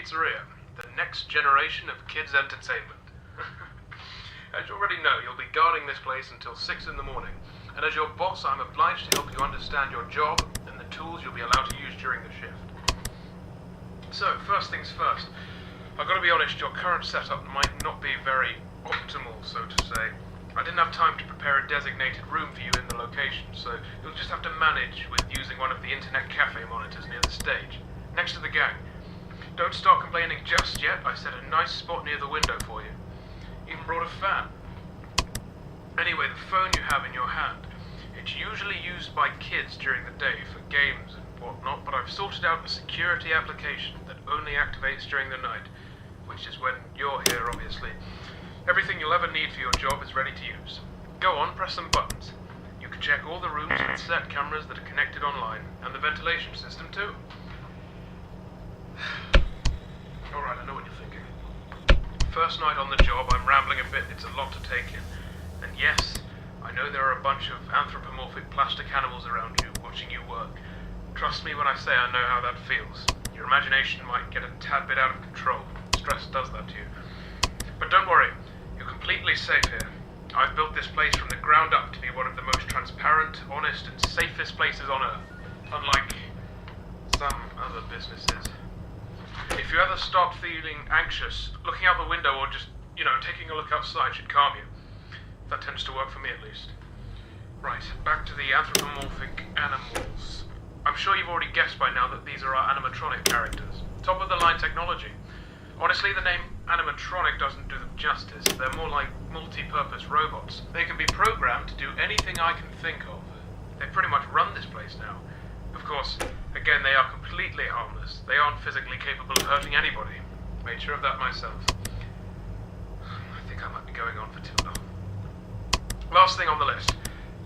Pizzeria, the next generation of kids' entertainment. As you already know, you'll be guarding this place until 6 in the morning, and as your boss, I'm obliged to help you understand your job and the tools you'll be allowed to use during the shift. So, first things first, I've got to be honest, your current setup might not be very optimal, so to say. I didn't have time to prepare a designated room for you in the location, so you'll just have to manage with using one of the internet cafe monitors near the stage, next to the gang. Don't start complaining just yet. I set a nice spot near the window for you. Even brought a fan. Anyway, the phone you have in your hand, it's usually used by kids during the day for games and whatnot, but I've sorted out a security application that only activates during the night, which is when you're here, obviously. Everything you'll ever need for your job is ready to use. Go on, press some buttons. You can check all the rooms with set cameras that are connected online, and the ventilation system too. Alright, I know what you're thinking. First night on the job, I'm rambling a bit, it's a lot to take in. And yes, I know there are a bunch of anthropomorphic plastic animals around you, watching you work. Trust me when I say I know how that feels. Your imagination might get a tad bit out of control. Stress does that to you. But don't worry, you're completely safe here. I've built this place from the ground up to be one of the most transparent, honest, and safest places on Earth. Unlike some other businesses. If you ever start feeling anxious, looking out the window or just, taking a look outside should calm you. That tends to work for me at least. Right, back to the anthropomorphic animals. I'm sure you've already guessed by now that these are our animatronic characters. Top of the line technology. Honestly, the name animatronic doesn't do them justice. They're more like multi-purpose robots. They can be programmed to do anything I can think of. They pretty much run this place now. Of course, again, they are completely harmless. They aren't physically capable of hurting anybody. Made sure of that myself. I think I might be going on for too long. Last thing on the list.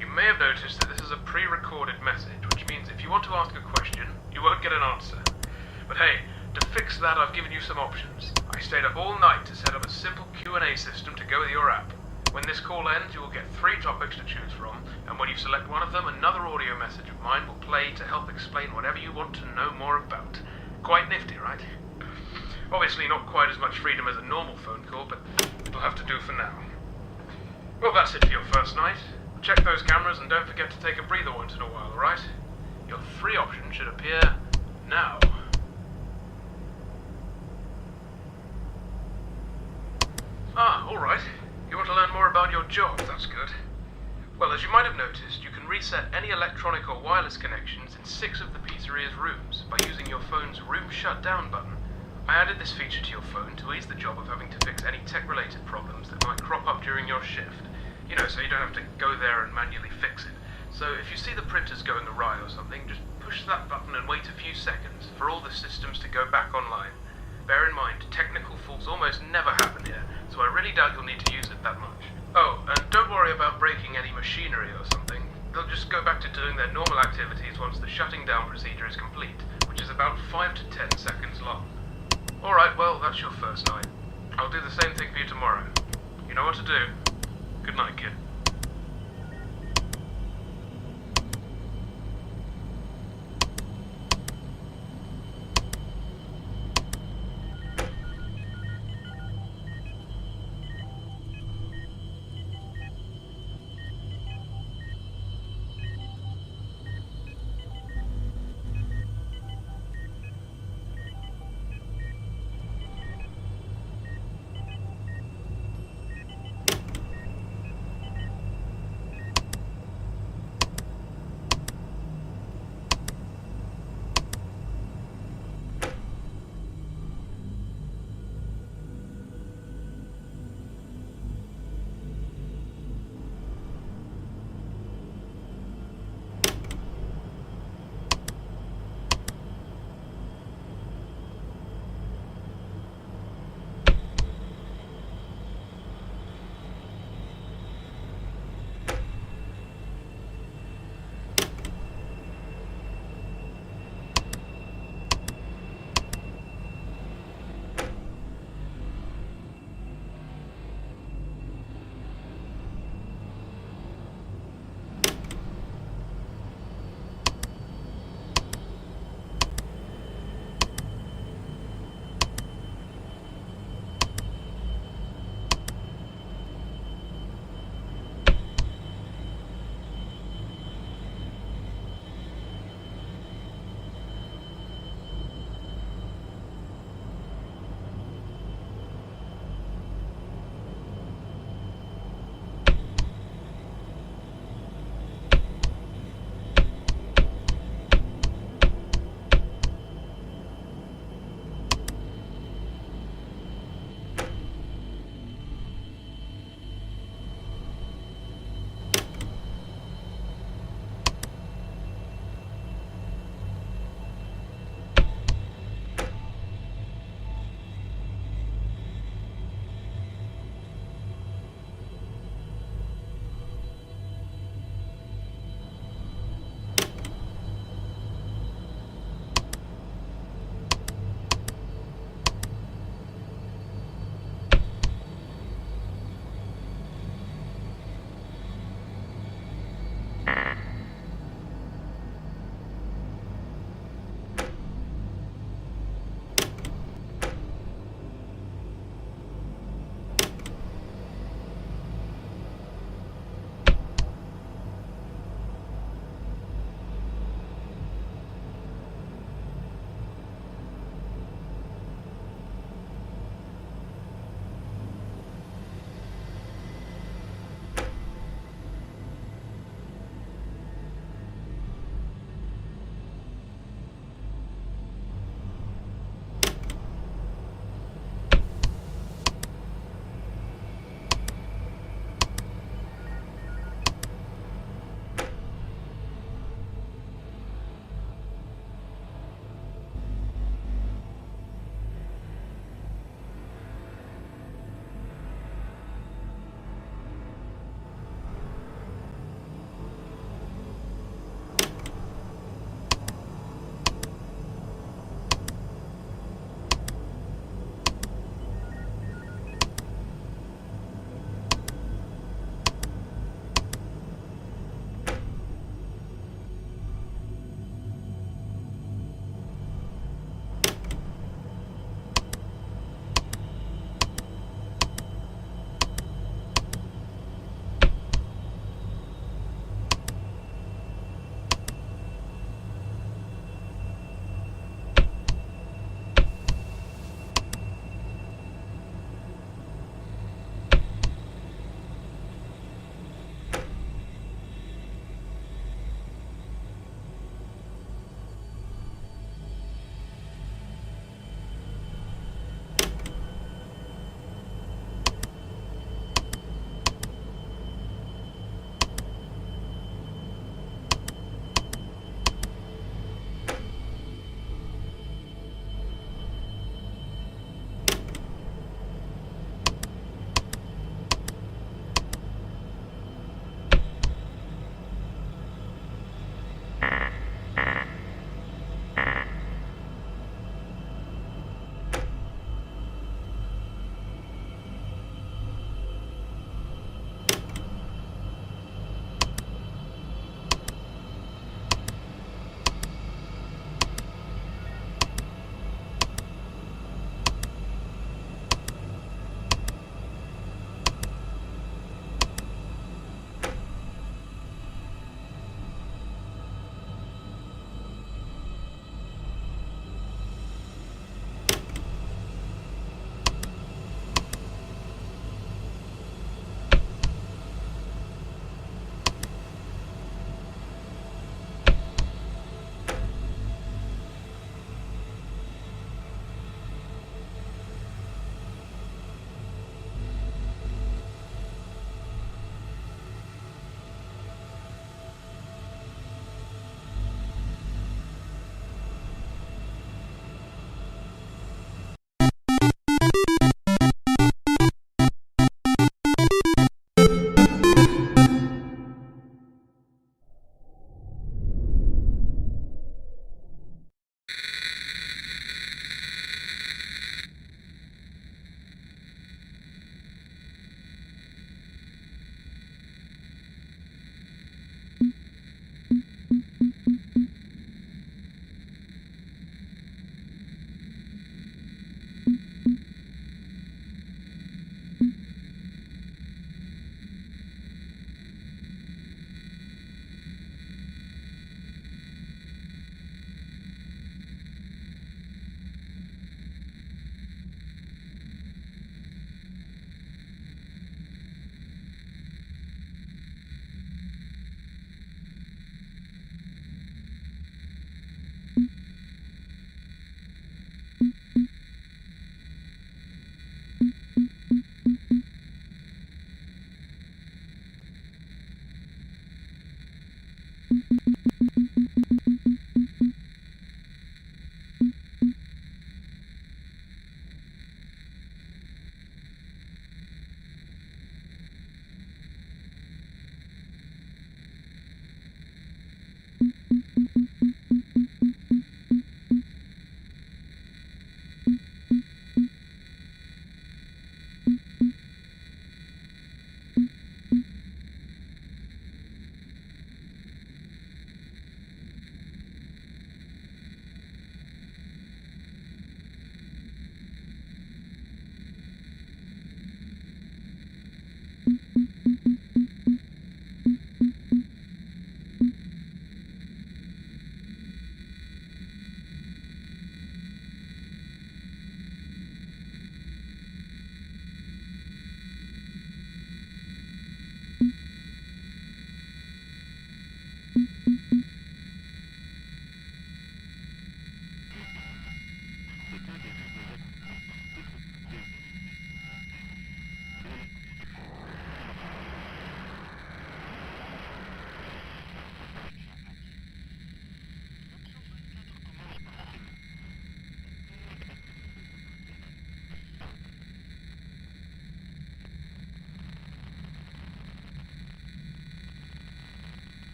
You may have noticed that this is a pre-recorded message, which means if you want to ask a question, you won't get an answer. But hey, to fix that, I've given you some options. I stayed up all night to set up a simple Q&A system to go with your app. When this call ends, you will get 3 topics to choose from, and when you select one of them, another audio message of mine will play to help explain whatever you want to know more about. Quite nifty, right? Obviously not quite as much freedom as a normal phone call, but it'll have to do for now. Well, that's it for your first night. Check those cameras and don't forget to take a breather once in a while, alright? Your 3 options should appear now. Alright. You want to learn more about your job, that's good. Well, as you might have noticed, you can reset any electronic or wireless connections in 6 of the pizzeria's rooms by using your phone's room shutdown button. I added this feature to your phone to ease the job of having to fix any tech-related problems that might crop up during your shift. So you don't have to go there and manually fix it. So if you see the printers going awry or something, just push that button and wait a few seconds for all the systems to go back online. Bear in mind, technical faults almost never happen here, so I really doubt you'll need to use it that much. Oh, and don't worry about breaking any machinery or something. They'll just go back to doing their normal activities once the shutting down procedure is complete, which is about 5 to 10 seconds long. Alright, well, that's your first night. I'll do the same thing for you tomorrow. You know what to do. Good night, kid.